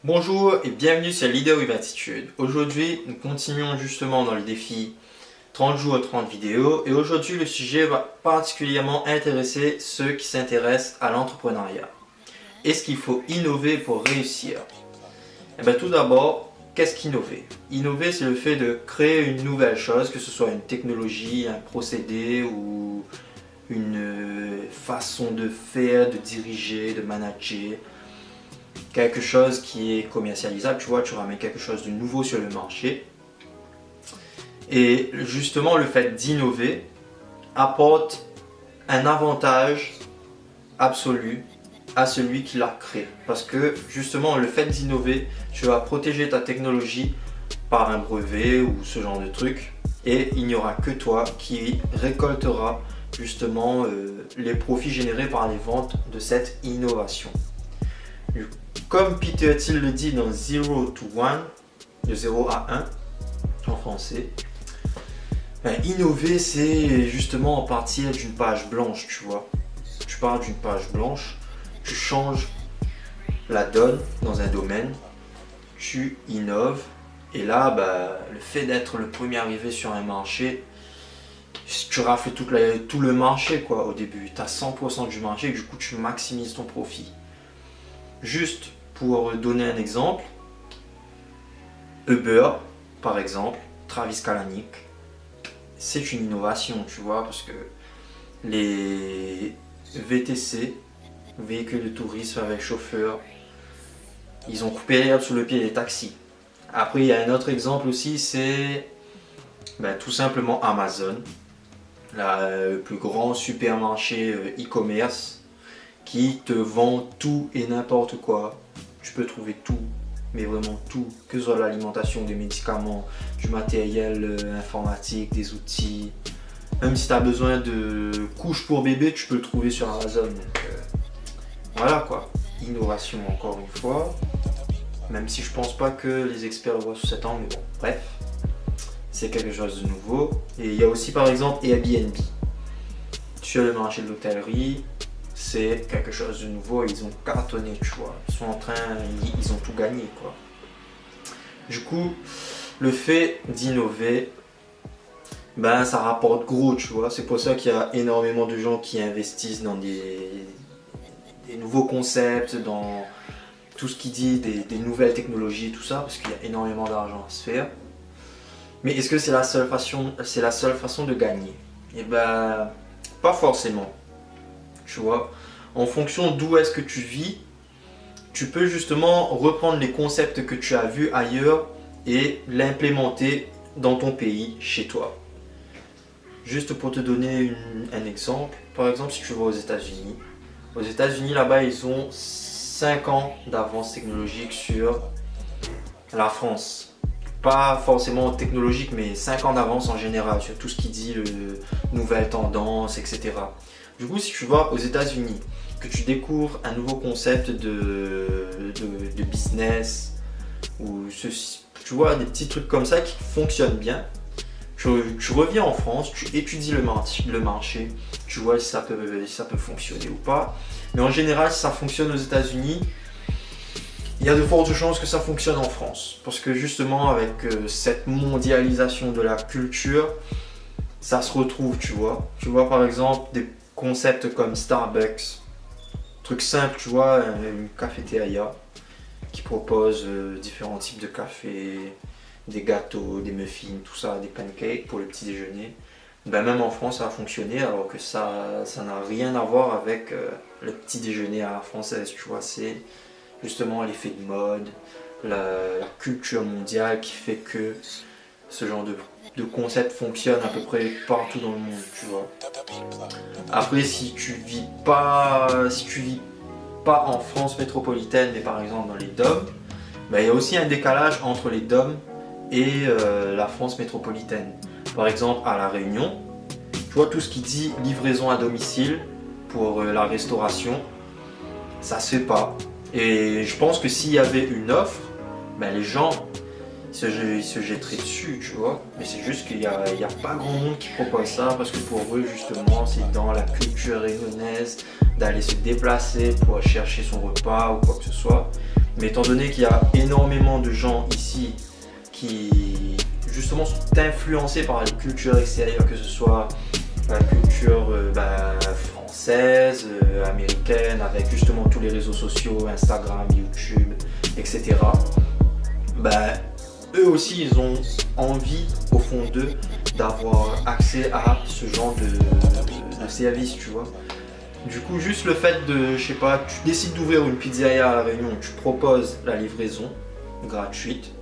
Bonjour et bienvenue sur Leader with Attitude. Aujourd'hui, nous continuons justement dans le défi 30 jours 30 vidéos et aujourd'hui le sujet va particulièrement intéresser ceux qui s'intéressent à l'entrepreneuriat. Est-ce qu'il faut innover pour réussir? Tout d'abord, qu'est-ce qu'innover? Innover, c'est le fait de créer une nouvelle chose, que ce soit une technologie, un procédé ou une façon de faire, de diriger, de manager. Quelque chose qui est commercialisable, tu vois, tu ramènes quelque chose de nouveau sur le marché. Et justement, le fait d'innover apporte un avantage absolu à celui qui l'a créé. Parce que justement, le fait d'innover, tu vas protéger ta technologie par un brevet ou ce genre de truc. Et il n'y aura que toi qui récoltera justement les profits générés par les ventes de cette innovation. Comme Peter Thiel le dit dans 0 to 1, de 0 à 1 en français, innover c'est justement partir d'une page blanche, tu vois. Tu pars d'une page blanche, tu changes la donne dans un domaine, tu innoves et là le fait d'être le premier arrivé sur un marché, tu rafles tout le marché quoi au début, tu as 100% du marché et du coup tu maximises ton profit. Juste pour donner un exemple, Uber, par exemple, Travis Kalanick, c'est une innovation, tu vois, parce que les VTC, véhicules de tourisme avec chauffeur, ils ont coupé l'herbe sous le pied des taxis. Après, il y a un autre exemple aussi, c'est tout simplement Amazon, le plus grand supermarché e-commerce qui te vend tout et n'importe quoi. Tu peux trouver tout, mais vraiment tout, que ce soit l'alimentation, des médicaments, du matériel informatique, des outils. Même si tu as besoin de couches pour bébé, tu peux le trouver sur Amazon. Donc, voilà quoi, innovation encore une fois. Même si je pense pas que les experts le voient sous cet angle, mais bon, bref. C'est quelque chose de nouveau. Et il y a aussi par exemple Airbnb. Sur le marché de l'hôtellerie, c'est quelque chose de nouveau, ils ont cartonné, tu vois. Ils ont tout gagné, quoi. Du coup, le fait d'innover, ça rapporte gros, tu vois. C'est pour ça qu'il y a énormément de gens qui investissent dans des nouveaux concepts, dans tout ce qui dit des nouvelles technologies, tout ça, parce qu'il y a énormément d'argent à se faire. Mais est-ce que c'est la seule façon de gagner? Pas forcément. Tu vois, en fonction d'où est-ce que tu vis, tu peux justement reprendre les concepts que tu as vus ailleurs et l'implémenter dans ton pays, chez toi. Juste pour te donner un exemple, par exemple si tu vas aux États-Unis là-bas ils ont 5 ans d'avance technologique sur la France. Pas forcément technologique, mais 5 ans d'avance en général sur tout ce qui dit nouvelles tendances, etc. Du coup, si tu vas aux États-Unis, que tu découvres un nouveau concept de business, ou tu vois, des petits trucs comme ça qui fonctionnent bien, tu reviens en France, tu étudies le marché, tu vois si ça peut fonctionner ou pas. Mais en général, si ça fonctionne aux États-Unis, il y a de fortes chances que ça fonctionne en France. Parce que justement, avec cette mondialisation de la culture, ça se retrouve, tu vois. Tu vois par exemple des concepts comme Starbucks, truc simple, tu vois, une cafétéria qui propose différents types de café, des gâteaux, des muffins, tout ça, des pancakes pour le petit déjeuner. Même en France ça a fonctionné alors que ça n'a rien à voir avec le petit déjeuner à la française, tu vois, c'est justement l'effet de mode, la culture mondiale qui fait que ce genre de concept fonctionne à peu près partout dans le monde, tu vois. Après, si tu vis pas en France métropolitaine, mais par exemple dans les DOM, il y a aussi un décalage entre les DOM et la France métropolitaine. Par exemple, à La Réunion, tu vois, tout ce qui dit livraison à domicile pour la restauration, ça se fait pas. Et je pense que s'il y avait une offre, les gens ils se jetteraient dessus, tu vois. Mais c'est juste qu'il n'y a pas grand monde qui propose ça parce que pour eux, justement, c'est dans la culture réunionnaise d'aller se déplacer pour chercher son repas ou quoi que ce soit. Mais étant donné qu'il y a énormément de gens ici qui justement sont influencés par la culture extérieure, que ce soit la culture française, américaine, avec justement tous les réseaux sociaux, Instagram, YouTube, etc. Eux aussi, ils ont envie, au fond d'eux, d'avoir accès à ce genre de service, tu vois. Du coup, juste le fait de, je sais pas, tu décides d'ouvrir une pizzeria à La Réunion, tu proposes la livraison gratuite,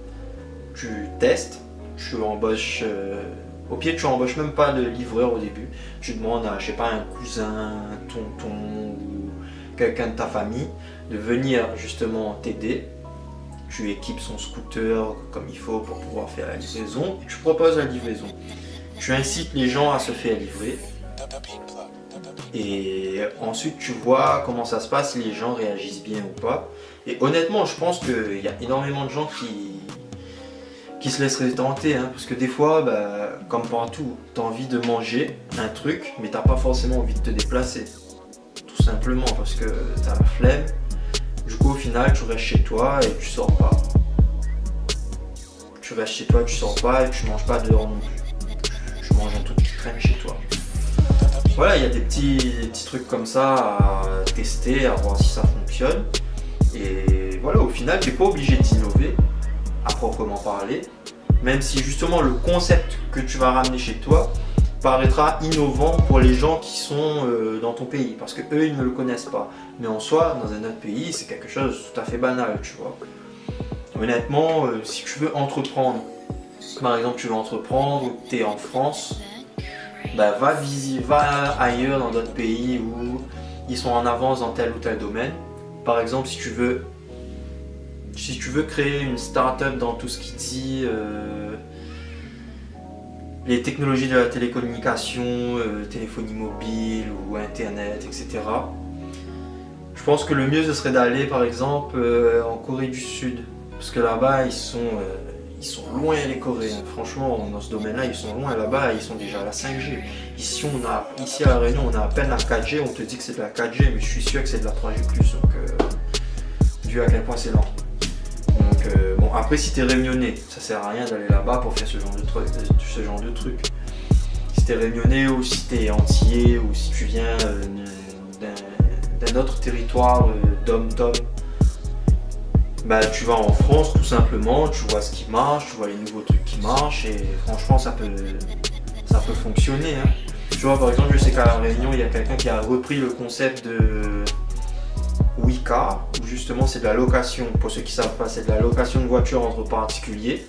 tu testes, tu embauches, au pire tu embauches même pas de livreur au début, tu demandes à, je sais pas, un cousin, un tonton ou quelqu'un de ta famille de venir justement t'aider. Tu équipes son scooter comme il faut pour pouvoir faire la livraison et tu proposes la livraison. Tu incites les gens à se faire livrer et ensuite tu vois comment ça se passe, si les gens réagissent bien ou pas. Et honnêtement, je pense qu'il y a énormément de gens qui se laisseraient tenter, hein, parce que des fois, comme partout, tu as envie de manger un truc, mais t'as pas forcément envie de te déplacer. Tout simplement parce que tu as la flemme. Du coup, au final, tu restes chez toi et tu sors pas. Tu restes chez toi, tu sors pas et tu manges pas dehors non plus. Tu manges un truc qui traîne chez toi. Voilà, il y a des petits trucs comme ça à tester, à voir si ça fonctionne. Et voilà, au final, tu n'es pas obligé d'innover, à proprement parler. Même si justement le concept que tu vas ramener chez toi paraîtra innovant pour les gens qui sont dans ton pays, parce que eux ils ne le connaissent pas. Mais en soi, dans un autre pays, c'est quelque chose de tout à fait banal, tu vois. Honnêtement, si tu veux entreprendre, par exemple tu veux entreprendre ou tu es en France, va ailleurs dans d'autres pays où ils sont en avance dans tel ou tel domaine. Par exemple, si tu veux créer une start-up dans tout ce qui dit les technologies de la télécommunication, téléphonie mobile ou internet, etc. Je pense que le mieux ce serait d'aller par exemple en Corée du Sud, parce que là-bas ils sont loin les Coréens. Franchement, dans ce domaine-là ils sont loin. Là-bas ils sont déjà à la 5G. Ici à La Réunion on a à peine la 4G. On te dit que c'est de la 4G, mais je suis sûr que c'est de la 3G+. Donc vu à quel point c'est lent. Donc bon, après si t'es réunionnais, ça sert à rien d'aller là-bas pour faire ce genre de truc. Si t'es réunionnais ou si t'es antillais ou si tu viens d'un autre territoire dom-tom, tu vas en France tout simplement, tu vois ce qui marche, tu vois les nouveaux trucs qui marchent et franchement ça peut fonctionner, hein. Tu vois, par exemple, je sais qu'à La Réunion il y a quelqu'un qui a repris le concept de WeCar, où justement c'est de la location. Pour ceux qui ne savent pas, c'est de la location de voitures entre particuliers.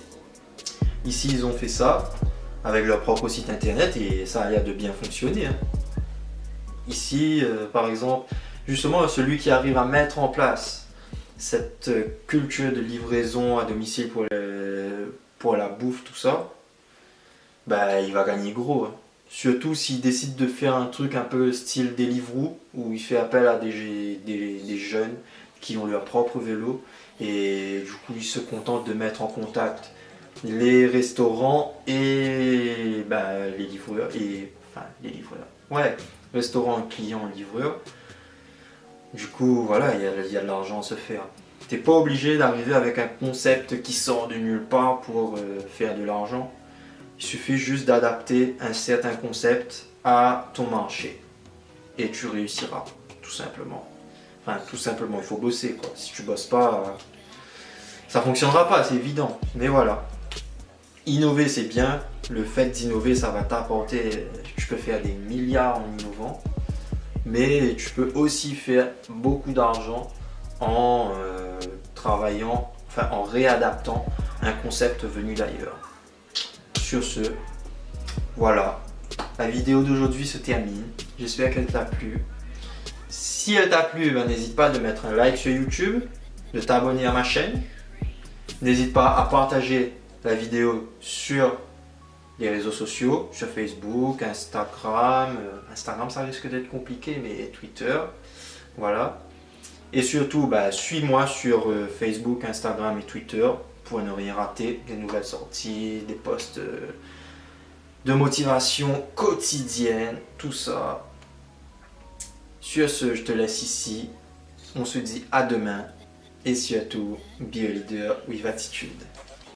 Ici ils ont fait ça avec leur propre site internet et ça a l'air de bien fonctionner, hein. Ici par exemple, justement celui qui arrive à mettre en place cette culture de livraison à domicile pour la bouffe, tout ça, il va gagner gros, hein. Surtout s'il décide de faire un truc un peu style Deliveroo, où il fait appel à des jeunes qui ont leur propre vélo et du coup il se contente de mettre en contact les restaurants et les livreurs, restaurants, clients, livreurs. Du coup voilà, il y a de l'argent à se faire. T'es pas obligé d'arriver avec un concept qui sort de nulle part pour faire de l'argent. Il suffit juste d'adapter un certain concept à ton marché et tu réussiras, tout simplement. Enfin, tout simplement, il faut bosser, quoi. Si tu bosses pas, ça fonctionnera pas, c'est évident. Mais voilà. Innover, c'est bien. Le fait d'innover, ça va t'apporter. Tu peux faire des milliards en innovant, mais tu peux aussi faire beaucoup d'argent en en réadaptant un concept venu d'ailleurs. Sur ce, voilà, la vidéo d'aujourd'hui se termine. J'espère qu'elle t'a plu. Si elle t'a plu, n'hésite pas de mettre un like sur YouTube, de t'abonner à ma chaîne. N'hésite pas à partager la vidéo sur les réseaux sociaux, sur Facebook, Instagram. Instagram, ça risque d'être compliqué, mais Twitter, voilà. Et surtout, suis-moi sur Facebook, Instagram et Twitter pour ne rien rater, des nouvelles sorties, des posts de motivation quotidienne, tout ça. Sur ce, je te laisse ici. On se dit à demain. et surtout, be a leader with attitude.